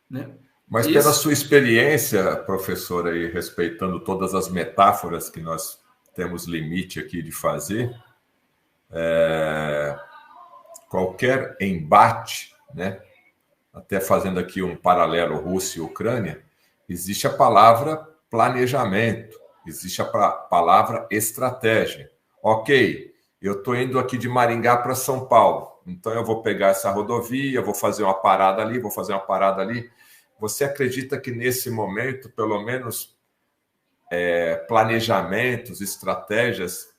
né? Mas pela sua experiência, professora, e respeitando todas as metáforas que nós temos limite aqui de fazer, qualquer embate, né? Até fazendo aqui um paralelo Rússia e Ucrânia, existe a palavra planejamento, existe a palavra estratégia. Ok, eu estou indo aqui de Maringá para São Paulo, então eu vou pegar essa rodovia, vou fazer uma parada ali, vou fazer uma parada ali. Você acredita que nesse momento, pelo menos, planejamentos, estratégias,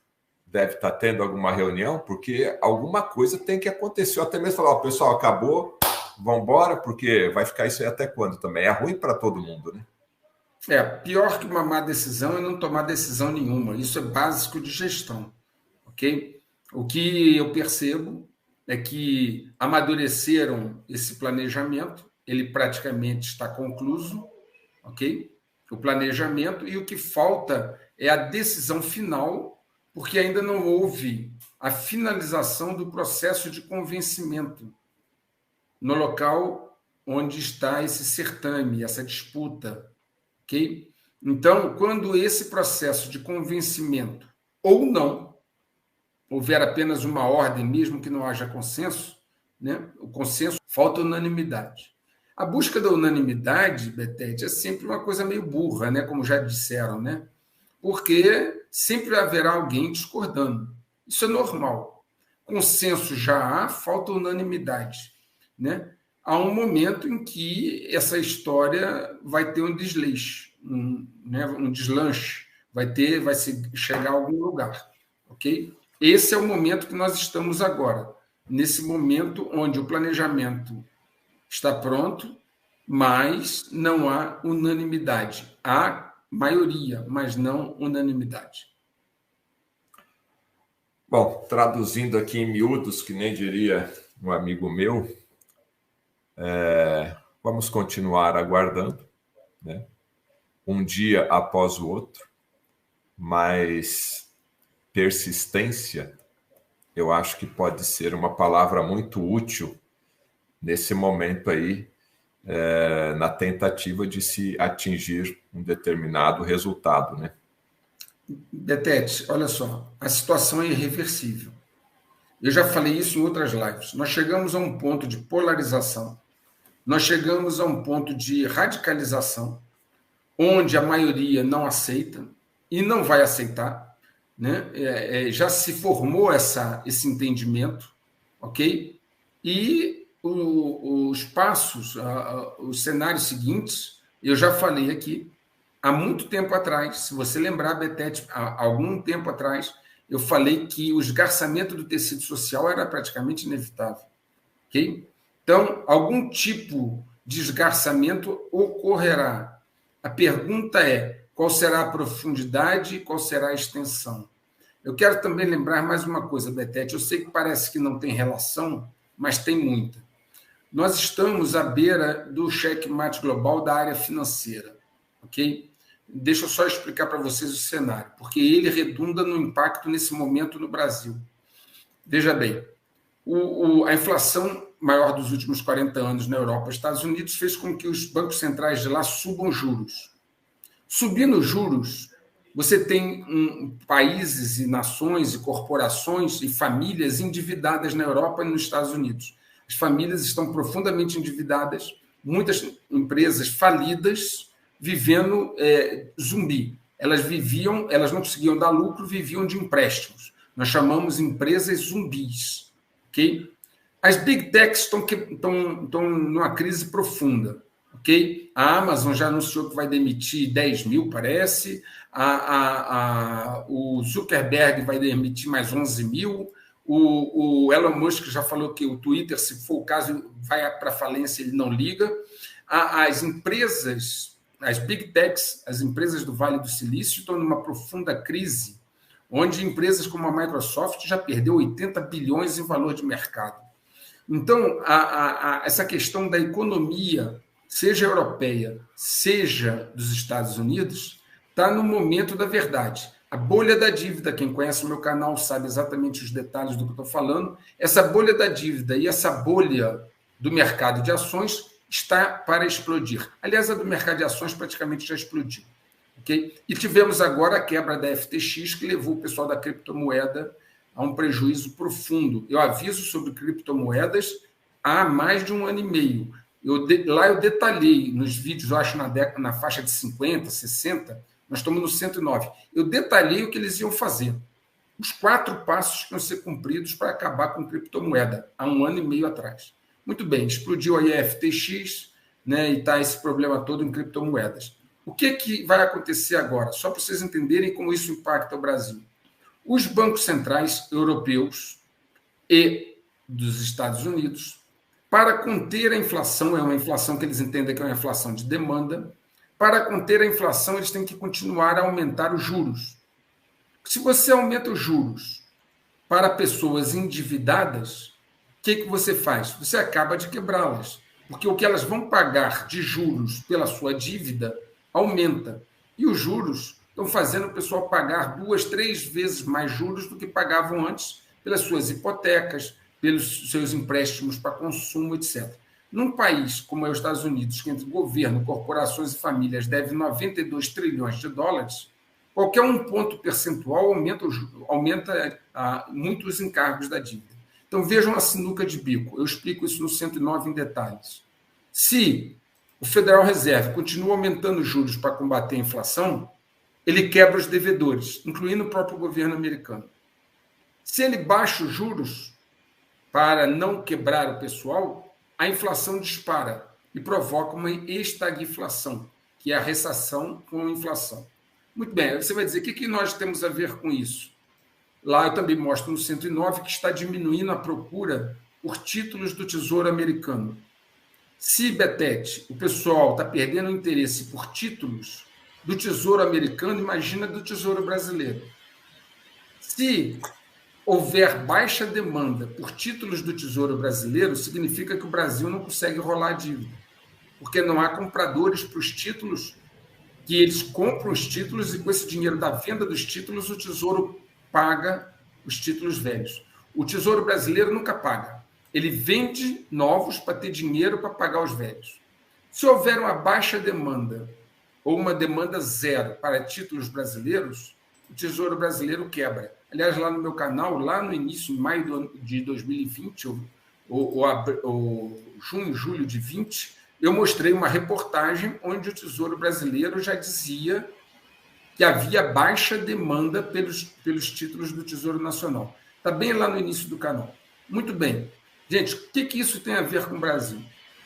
deve estar tendo alguma reunião? Porque alguma coisa tem que acontecer. Até mesmo falar, pessoal, acabou, vamos embora, porque vai ficar isso aí até quando também? É ruim para todo mundo, né? Pior que uma má decisão é não tomar decisão nenhuma. Isso é básico de gestão, ok? O que eu percebo é que amadureceram esse planejamento, ele praticamente está concluído, ok? O planejamento, e o que falta é a decisão final, porque ainda não houve a finalização do processo de convencimento no local onde está esse certame, essa disputa, ok? Então, quando esse processo de convencimento ou não houver apenas uma ordem, mesmo que não haja consenso, né? O consenso, falta unanimidade. A busca da unanimidade, Betete, é sempre uma coisa meio burra, né? Como já disseram, né? Porque sempre haverá alguém discordando. Isso é normal. Consenso já há, falta unanimidade, né? Há um momento em que essa história vai ter um desleixo, um deslanche, vai chegar a algum lugar, ok? Esse é o momento que nós estamos agora, nesse momento onde o planejamento está pronto, mas não há unanimidade. Há maioria, mas não unanimidade. Bom, traduzindo aqui em miúdos, que nem diria um amigo meu, vamos continuar aguardando, né? Um dia após o outro, mas persistência, eu acho que pode ser uma palavra muito útil nesse momento aí, na tentativa de se atingir um determinado resultado, né? Betete, olha só, a situação é irreversível. Eu já falei isso em outras lives. Nós chegamos a um ponto de polarização, nós chegamos a um ponto de radicalização, onde a maioria não aceita e não vai aceitar, né? Já se formou esse entendimento, ok? E os passos, os cenários seguintes, eu já falei aqui, há muito tempo atrás, se você lembrar, Betete, há algum tempo atrás, eu falei que o esgarçamento do tecido social era praticamente inevitável, ok? Então, algum tipo de esgarçamento ocorrerá. A pergunta é, qual será a profundidade e qual será a extensão? Eu quero também lembrar mais uma coisa, Betete, eu sei que parece que não tem relação, mas tem muita. Nós estamos à beira do checkmate global da área financeira, ok? Deixa eu só explicar para vocês o cenário, porque ele redunda no impacto nesse momento no Brasil. Veja bem, a inflação maior dos últimos 40 anos na Europa e Estados Unidos fez com que os bancos centrais de lá subam juros. Subindo juros, você tem países e nações e corporações e famílias endividadas na Europa e nos Estados Unidos. As famílias estão profundamente endividadas, muitas empresas falidas, vivendo zumbi. Elas não conseguiam dar lucro, viviam de empréstimos. Nós chamamos empresas zumbis, ok? As big techs estão numa crise profunda, ok? A Amazon já anunciou que vai demitir 10 mil, parece. O Zuckerberg vai demitir mais 11 mil. O Elon Musk já falou que o Twitter, se for o caso, vai para falência, ele não liga. As empresas, as big techs, as empresas do Vale do Silício estão numa profunda crise, onde empresas como a Microsoft já perdeu 80 bilhões em valor de mercado. Então, essa questão da economia, seja europeia, seja dos Estados Unidos, está no momento da verdade. A bolha da dívida, quem conhece o meu canal sabe exatamente os detalhes do que eu estou falando, essa bolha da dívida e essa bolha do mercado de ações está para explodir. Aliás, a do mercado de ações praticamente já explodiu. Okay? E tivemos agora a quebra da FTX, que levou o pessoal da criptomoeda a um prejuízo profundo. Eu aviso sobre criptomoedas há mais de 1 ano e meio. Lá eu detalhei nos vídeos, eu acho na faixa de 50, 60, nós estamos no 109. Eu detalhei o que eles iam fazer. Os 4 passos que iam ser cumpridos para acabar com criptomoeda, há 1 ano e meio atrás. Muito bem, explodiu aí a FTX, né, e está esse problema todo em criptomoedas. O que vai acontecer agora? Só para vocês entenderem como isso impacta o Brasil. Os bancos centrais europeus e dos Estados Unidos, para conter a inflação, é uma inflação que eles entendem que é uma inflação de demanda, para conter a inflação, eles têm que continuar a aumentar os juros. Se você aumenta os juros para pessoas endividadas, o que você faz? Você acaba de quebrá-las, porque o que elas vão pagar de juros pela sua dívida aumenta. E os juros estão fazendo o pessoal pagar 2, 3 vezes mais juros do que pagavam antes pelas suas hipotecas, pelos seus empréstimos para consumo, etc. Num país como é os Estados Unidos, que entre governo, corporações e famílias deve 92 trilhões de dólares, qualquer 1 ponto percentual aumenta muito os encargos da dívida. Então, vejam a sinuca de bico. Eu explico isso no 109 em detalhes. Se o Federal Reserve continua aumentando os juros para combater a inflação, ele quebra os devedores, incluindo o próprio governo americano. Se ele baixa os juros para não quebrar o pessoal, a inflação dispara e provoca uma estagflação, que é a recessão com a inflação. Muito bem, você vai dizer, o que nós temos a ver com isso? Lá eu também mostro no 109 que está diminuindo a procura por títulos do Tesouro Americano. Se, Betete, o pessoal está perdendo interesse por títulos do Tesouro Americano, imagina do Tesouro Brasileiro. Se houver baixa demanda por títulos do Tesouro Brasileiro, significa que o Brasil não consegue rolar a dívida, porque não há compradores para os títulos, que eles compram os títulos e com esse dinheiro da venda dos títulos o Tesouro paga os títulos velhos. O Tesouro Brasileiro nunca paga. Ele vende novos para ter dinheiro para pagar os velhos. Se houver uma baixa demanda ou uma demanda zero para títulos brasileiros, o Tesouro Brasileiro quebra. Aliás, lá no meu canal, lá no início, em maio de 2020, ou junho, julho de 20, eu mostrei uma reportagem onde o Tesouro Brasileiro já dizia que havia baixa demanda pelos títulos do Tesouro Nacional. Está bem lá no início do canal. Muito bem. Gente, o que isso tem a ver com o Brasil?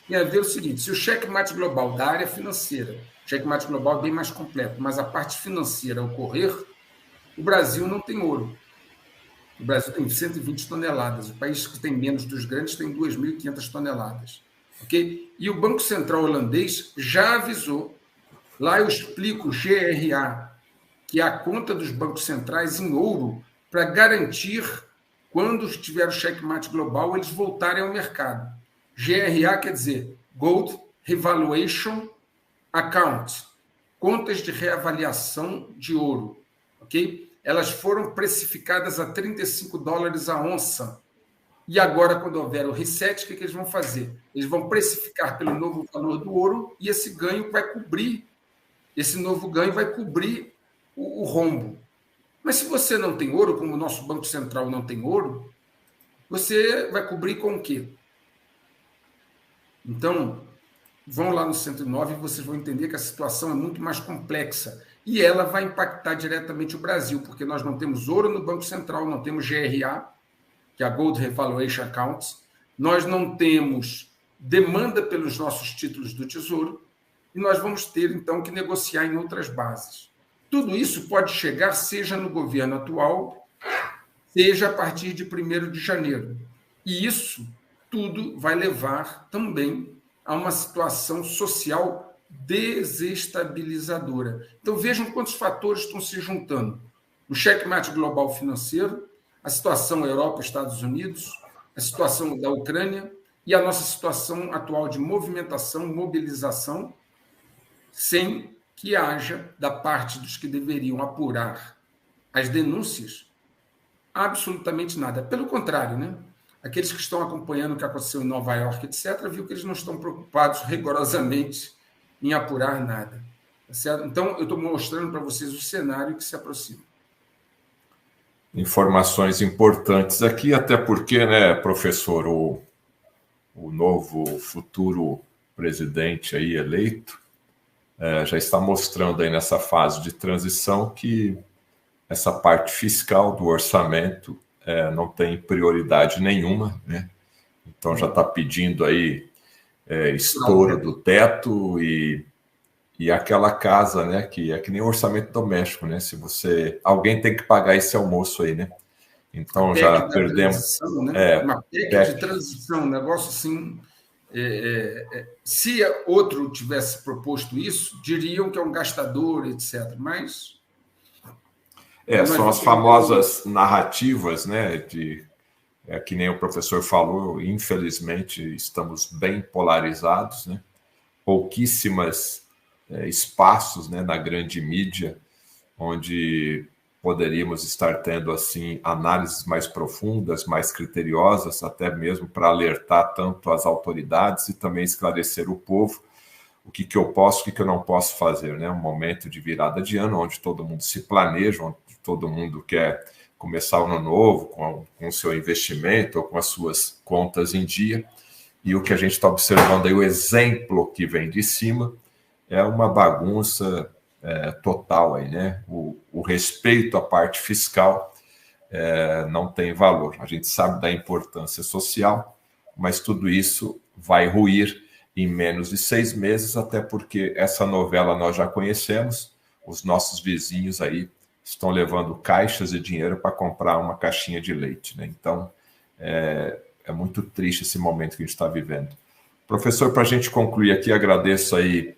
Tem a ver o seguinte, se o checkmate global da área financeira, o checkmate global é bem mais completo, mas a parte financeira ocorrer, o Brasil não tem ouro. O Brasil tem 120 toneladas. O país que tem menos dos grandes tem 2.500 toneladas. Okay? E o Banco Central holandês já avisou. Lá eu explico o GRA, que é a conta dos bancos centrais em ouro, para garantir, quando tiver o checkmate global, eles voltarem ao mercado. GRA quer dizer Gold Revaluation Account, contas de reavaliação de ouro. Okay? Elas foram precificadas a $35 a onça. E agora, quando houver o reset, o que eles vão fazer? Eles vão precificar pelo novo valor do ouro e esse ganho vai cobrir, esse novo ganho vai cobrir o rombo. Mas se você não tem ouro, como o nosso Banco Central não tem ouro, você vai cobrir com o quê? Então, vão lá no 109 e vocês vão entender que a situação é muito mais complexa. E ela vai impactar diretamente o Brasil, porque nós não temos ouro no Banco Central, não temos GRA, que é a Gold Revaluation Accounts, nós não temos demanda pelos nossos títulos do Tesouro, e nós vamos ter, então, que negociar em outras bases. Tudo isso pode chegar, seja no governo atual, seja a partir de 1º de janeiro. E isso tudo vai levar também a uma situação social desestabilizadora. Então, vejam quantos fatores estão se juntando. O checkmate global financeiro, a situação Europa, Estados Unidos, a situação da Ucrânia e a nossa situação atual de movimentação, mobilização, sem que haja, da parte dos que deveriam apurar as denúncias, absolutamente nada. Pelo contrário, né? aqueles que estão acompanhando o que aconteceu em Nova York, etc., viu que eles não estão preocupados rigorosamente em apurar nada. Tá certo? Então, eu estou mostrando para vocês o cenário que se aproxima. Informações importantes aqui, até porque, né, professor, o novo futuro presidente aí eleito já está mostrando aí nessa fase de transição que essa parte fiscal do orçamento não tem prioridade nenhuma, né? Então já está pedindo aí estouro do teto e aquela casa, né, que é que nem orçamento doméstico, né? Se alguém tem que pagar esse almoço aí, né? Então a já PEC da perdemos transição, né? Uma PEC PEC de transição, um negócio assim. Se outro tivesse proposto isso, diriam que é um gastador, etc. Mas são as famosas narrativas, né? Que nem o professor falou, infelizmente estamos bem polarizados, né? Pouquíssimas espaços, né, na grande mídia onde poderíamos estar tendo assim análises mais profundas, mais criteriosas, até mesmo para alertar tanto as autoridades e também esclarecer o povo o que eu posso, o que eu não posso fazer, né? Um momento de virada de ano onde todo mundo se planeja, onde todo mundo quer começar o ano novo com o seu investimento ou com as suas contas em dia. E o que a gente está observando aí, o exemplo que vem de cima, é uma bagunça total aí, né? O respeito à parte fiscal não tem valor. A gente sabe da importância social, mas tudo isso vai ruir em menos de 6 meses, até porque essa novela nós já conhecemos, os nossos vizinhos aí estão levando caixas de dinheiro para comprar uma caixinha de leite, né? Então, é muito triste esse momento que a gente está vivendo. Professor, para a gente concluir aqui, agradeço aí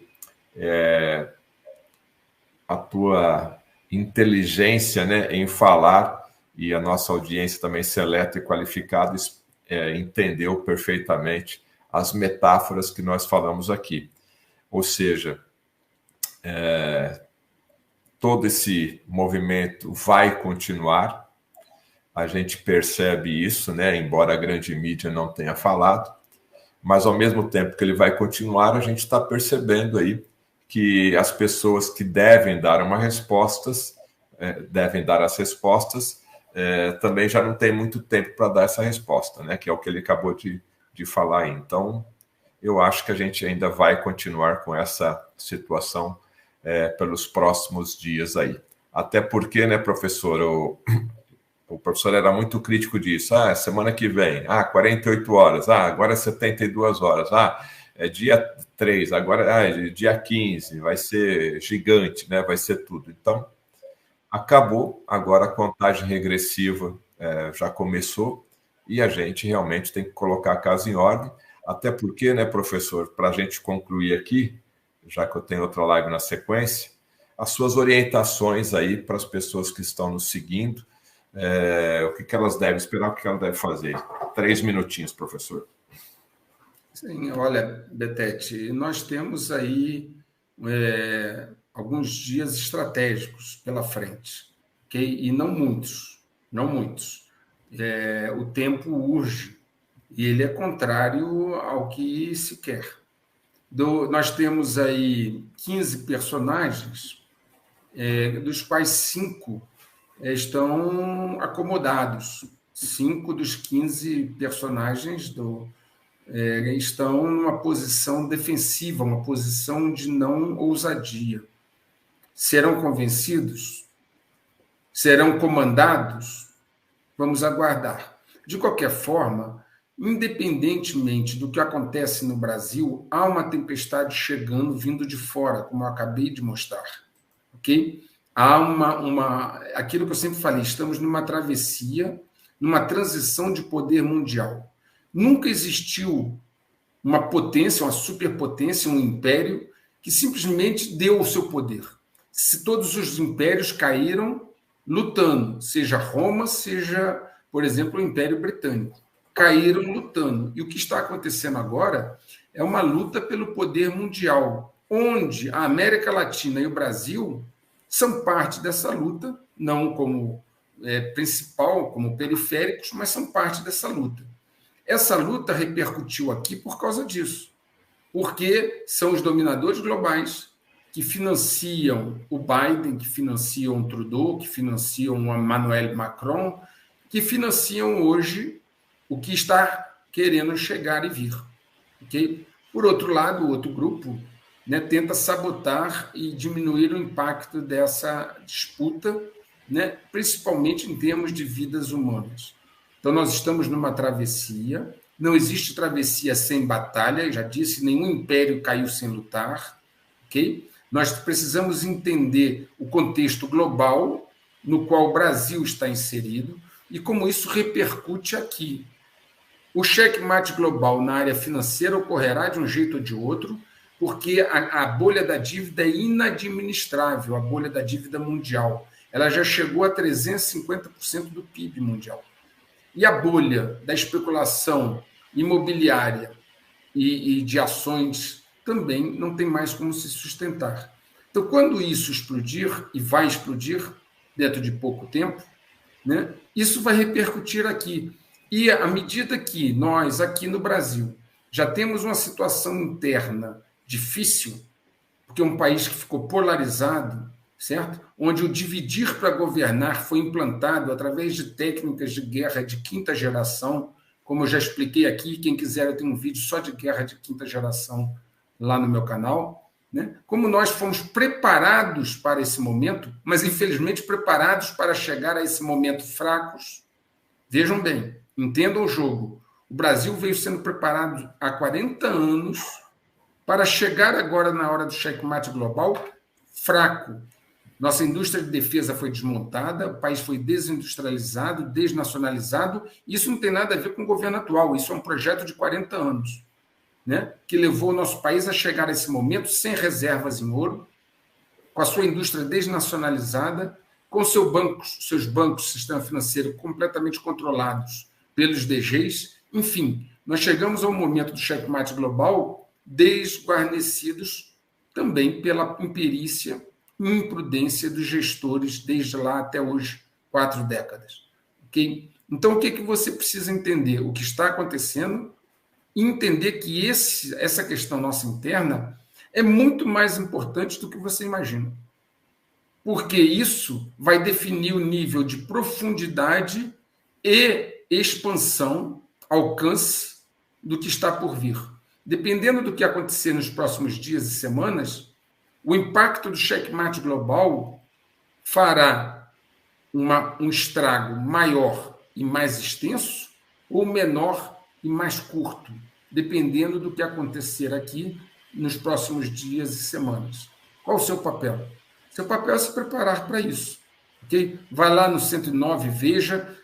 a tua inteligência, né, em falar, e a nossa audiência também seleta e qualificada entendeu perfeitamente as metáforas que nós falamos aqui. Ou seja, todo esse movimento vai continuar, a gente percebe isso, né, embora a grande mídia não tenha falado, mas ao mesmo tempo que ele vai continuar, a gente está percebendo aí que as pessoas que devem dar devem dar as respostas, também já não tem muito tempo para dar essa resposta, né? Que é o que ele acabou de falar aí. Então, eu acho que a gente ainda vai continuar com essa situação pelos próximos dias aí. Até porque, né, professor, o professor era muito crítico disso. Semana que vem, 48 horas, agora é 72 horas, é dia 3, agora é dia 15, vai ser gigante, né? Vai ser tudo. Então, acabou, agora a contagem regressiva já começou e a gente realmente tem que colocar a casa em ordem, até porque, né, professor, para a gente concluir aqui, já que eu tenho outra live na sequência, as suas orientações aí para as pessoas que estão nos seguindo, o que elas devem esperar, o que elas devem fazer. 3 minutinhos, professor. Sim, olha, Betete, nós temos aí alguns dias estratégicos pela frente, ok? E não muitos, não muitos. O tempo urge e ele é contrário ao que se quer. Nós temos aí 15 personagens, dos quais 5 estão acomodados. 5 dos 15 personagens estão numa posição defensiva, uma posição de não ousadia. Serão convencidos? Serão comandados? Vamos aguardar. De qualquer forma, independentemente do que acontece no Brasil, há uma tempestade chegando, vindo de fora, como eu acabei de mostrar. Ok? Há aquilo que eu sempre falei, estamos numa travessia, numa transição de poder mundial. Nunca existiu uma potência, uma superpotência, um império que simplesmente deu o seu poder. Se todos os impérios caíram lutando, seja Roma, seja, por exemplo, o Império Britânico, caíram lutando. E o que está acontecendo agora é uma luta pelo poder mundial, onde a América Latina e o Brasil são parte dessa luta, não como principal, como periféricos, mas são parte dessa luta. Essa luta repercutiu aqui por causa disso, porque são os dominadores globais que financiam o Biden, que financiam o Trudeau, que financiam o Emmanuel Macron, que financiam hoje o que está querendo chegar e vir. Okay? Por outro lado, o outro grupo, né, tenta sabotar e diminuir o impacto dessa disputa, né, principalmente em termos de vidas humanas. Então, nós estamos numa travessia, não existe travessia sem batalha, já disse, nenhum império caiu sem lutar, ok? Nós precisamos entender o contexto global no qual o Brasil está inserido e como isso repercute aqui. O checkmate global na área financeira ocorrerá de um jeito ou de outro, porque a bolha da dívida é inadministrável, a bolha da dívida mundial. Ela já chegou a 350% do PIB mundial. E a bolha da especulação imobiliária e de ações também não tem mais como se sustentar. Então, quando isso explodir, e vai explodir dentro de pouco tempo, né, isso vai repercutir aqui. E à medida que nós, aqui no Brasil, já temos uma situação interna difícil, porque é um país que ficou polarizado, certo? Onde o dividir para governar foi implantado através de técnicas de guerra de quinta geração, como eu já expliquei aqui, quem quiser, eu tenho um vídeo só de guerra de quinta geração lá no meu canal, né? Como nós fomos preparados para esse momento, mas infelizmente preparados para chegar a esse momento fracos. Vejam bem, entendam o jogo. O Brasil veio sendo preparado há 40 anos para chegar agora na hora do checkmate global fraco. Nossa indústria de defesa foi desmontada, o país foi desindustrializado, desnacionalizado. Isso não tem nada a ver com o governo atual, isso é um projeto de 40 anos, né, que levou o nosso país a chegar a esse momento sem reservas em ouro, com a sua indústria desnacionalizada, com seus bancos, sistema financeiro completamente controlados pelos DGs. Enfim, nós chegamos ao momento do checkmate global desguarnecidos também pela imperícia e imprudência dos gestores desde lá até hoje, 4 décadas. Okay? Então, o que você precisa entender? O que está acontecendo e entender que essa questão nossa interna é muito mais importante do que você imagina. Porque isso vai definir o nível de profundidade e expansão, alcance do que está por vir. Dependendo do que acontecer nos próximos dias e semanas, o impacto do checkmate global fará um estrago maior e mais extenso ou menor e mais curto, dependendo do que acontecer aqui nos próximos dias e semanas. Qual o seu papel? Seu papel é se preparar para isso. Okay? Vai lá no 109, veja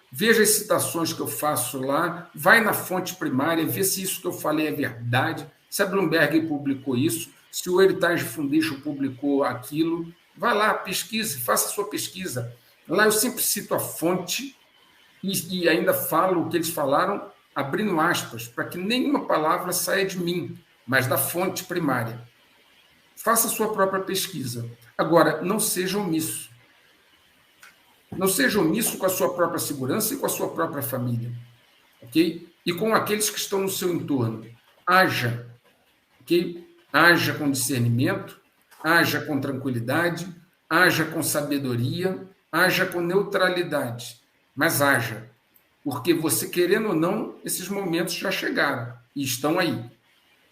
as citações que eu faço lá, vai na fonte primária, vê se isso que eu falei é verdade, se a Bloomberg publicou isso, se o Heritage Foundation publicou aquilo, vai lá, pesquise, faça a sua pesquisa. Lá eu sempre cito a fonte e ainda falo o que eles falaram, abrindo aspas, para que nenhuma palavra saia de mim, mas da fonte primária. Faça a sua própria pesquisa. Agora, não seja omisso. Não seja omisso com a sua própria segurança e com a sua própria família. Ok? E com aqueles que estão no seu entorno. Haja. Ok? Haja com discernimento, haja com tranquilidade, haja com sabedoria, haja com neutralidade. Mas haja. Porque você, querendo ou não, esses momentos já chegaram e estão aí.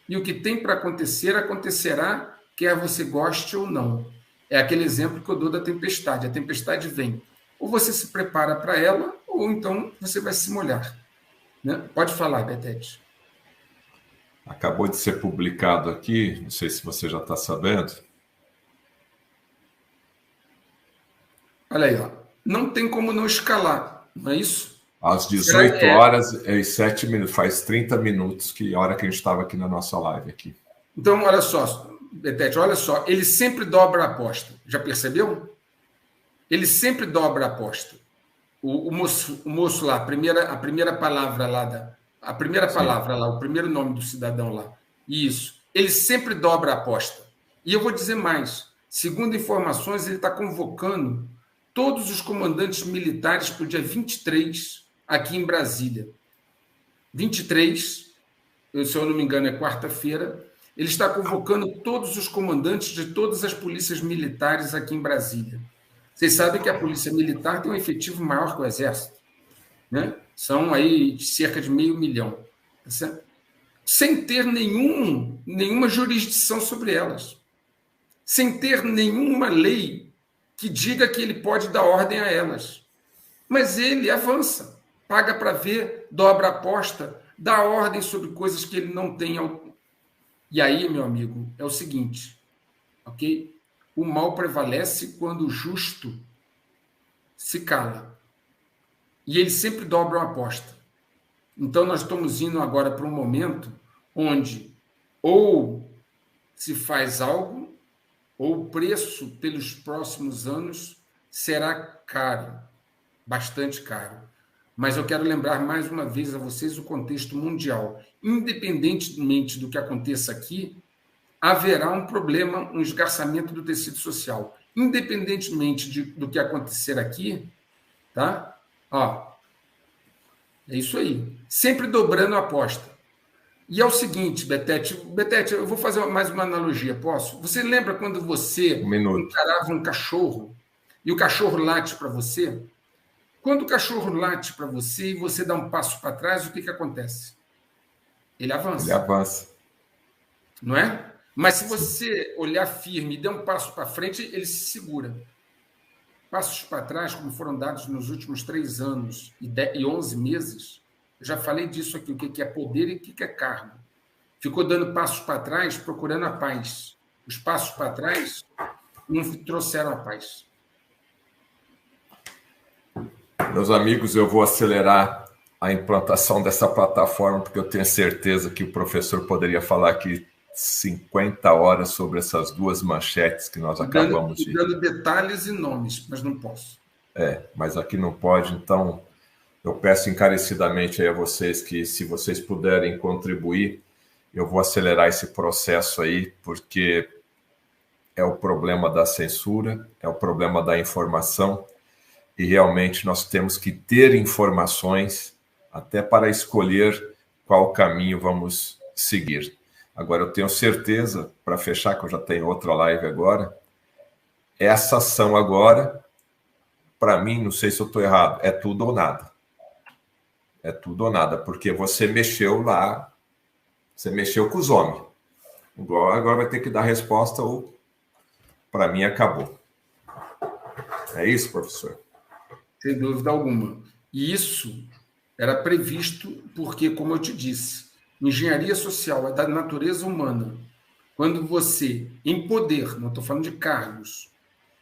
E o que tem para acontecer, acontecerá, quer você goste ou não. É aquele exemplo que eu dou da tempestade. A tempestade vem. Ou você se prepara para ela, ou então você vai se molhar. Né? Pode falar, Betete. Acabou de ser publicado aqui, não sei se você já está sabendo. Olha aí, ó. Não tem como não escalar, não é isso? Às 18 horas e 7 minutos, faz 30 minutos que a hora que a gente estava aqui na nossa live aqui. Então, olha só, Betete, olha só, ele sempre dobra a aposta. Já percebeu? Ele sempre dobra a aposta. O moço lá, a primeira palavra lá, o primeiro nome do cidadão lá. Isso. Ele sempre dobra a aposta. E eu vou dizer mais. Segundo informações, ele está convocando todos os comandantes militares para o dia 23, aqui em Brasília. 23, se eu não me engano, é quarta-feira, ele está convocando todos os comandantes de todas as polícias militares aqui em Brasília. Vocês sabem que a polícia militar tem um efetivo maior que o Exército, né? São aí cerca de 500 mil, tá certo? Sem ter nenhuma jurisdição sobre elas, sem ter nenhuma lei que diga que ele pode dar ordem a elas. Mas ele avança, paga para ver, dobra a aposta, dá ordem sobre coisas que ele não tem. E aí, meu amigo, é o seguinte, ok? O mal prevalece quando o justo se cala. E ele sempre dobra uma aposta. Então, nós estamos indo agora para um momento onde ou se faz algo, ou o preço pelos próximos anos será caro, bastante caro. Mas eu quero lembrar mais uma vez a vocês o contexto mundial. Independentemente do que aconteça aqui, haverá um problema, um esgarçamento do tecido social. Independentemente do que acontecer aqui, tá? Ó, é isso aí. Sempre dobrando a aposta. E é o seguinte, Betete, eu vou fazer mais uma analogia, posso? Você lembra quando você encarava um cachorro e o cachorro late para você? Quando o cachorro late para você e você dá um passo para trás, o que acontece? Ele avança. Ele avança. Não é? Mas se você olhar firme e der um passo para frente, ele se segura. Passos para trás, como foram dados nos últimos 3 anos e 11 meses, eu já falei disso aqui, o que é poder e o que é cargo. Ficou dando passos para trás, procurando a paz. Os passos para trás não trouxeram a paz. Meus amigos, eu vou acelerar a implantação dessa plataforma, porque eu tenho certeza que o professor poderia falar aqui 50 horas sobre essas 2 manchetes que nós acabamos de... Dando detalhes e nomes, mas não posso. Mas aqui não pode, então eu peço encarecidamente aí a vocês que, se vocês puderem contribuir, eu vou acelerar esse processo aí, porque é o problema da censura, é o problema da informação, e realmente nós temos que ter informações até para escolher qual caminho vamos seguir. Agora, eu tenho certeza, para fechar, que eu já tenho outra live agora, essa ação agora, para mim, não sei se eu estou errado, é tudo ou nada. É tudo ou nada, porque você mexeu lá, você mexeu com os homens. Agora vai ter que dar resposta ou, para mim, acabou. É isso, professor? Sem dúvida alguma. E isso era previsto porque, como eu te disse, engenharia social é da natureza humana. Quando você, em poder, não estou falando de cargos,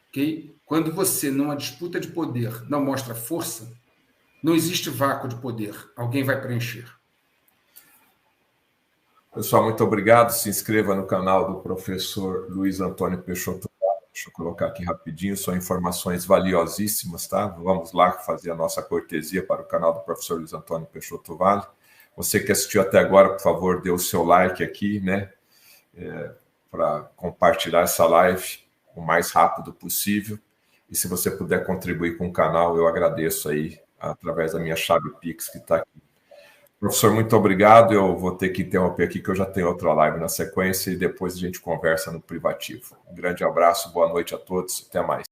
ok? Quando você, numa disputa de poder, não mostra força, não existe vácuo de poder. Alguém vai preencher. Pessoal, muito obrigado. Se inscreva no canal do professor Luiz Antônio Peixoto. Deixa eu colocar aqui rapidinho, são informações valiosíssimas, tá? Vamos lá fazer a nossa cortesia para o canal do professor Luiz Antônio Peixoto Vale. Você que assistiu até agora, por favor, dê o seu like aqui, né? Para compartilhar essa live o mais rápido possível. E se você puder contribuir com o canal, eu agradeço aí, através da minha chave Pix que está aqui. Professor, muito obrigado. Eu vou ter que interromper aqui, que eu já tenho outra live na sequência, e depois a gente conversa no privativo. Um grande abraço, boa noite a todos, até mais.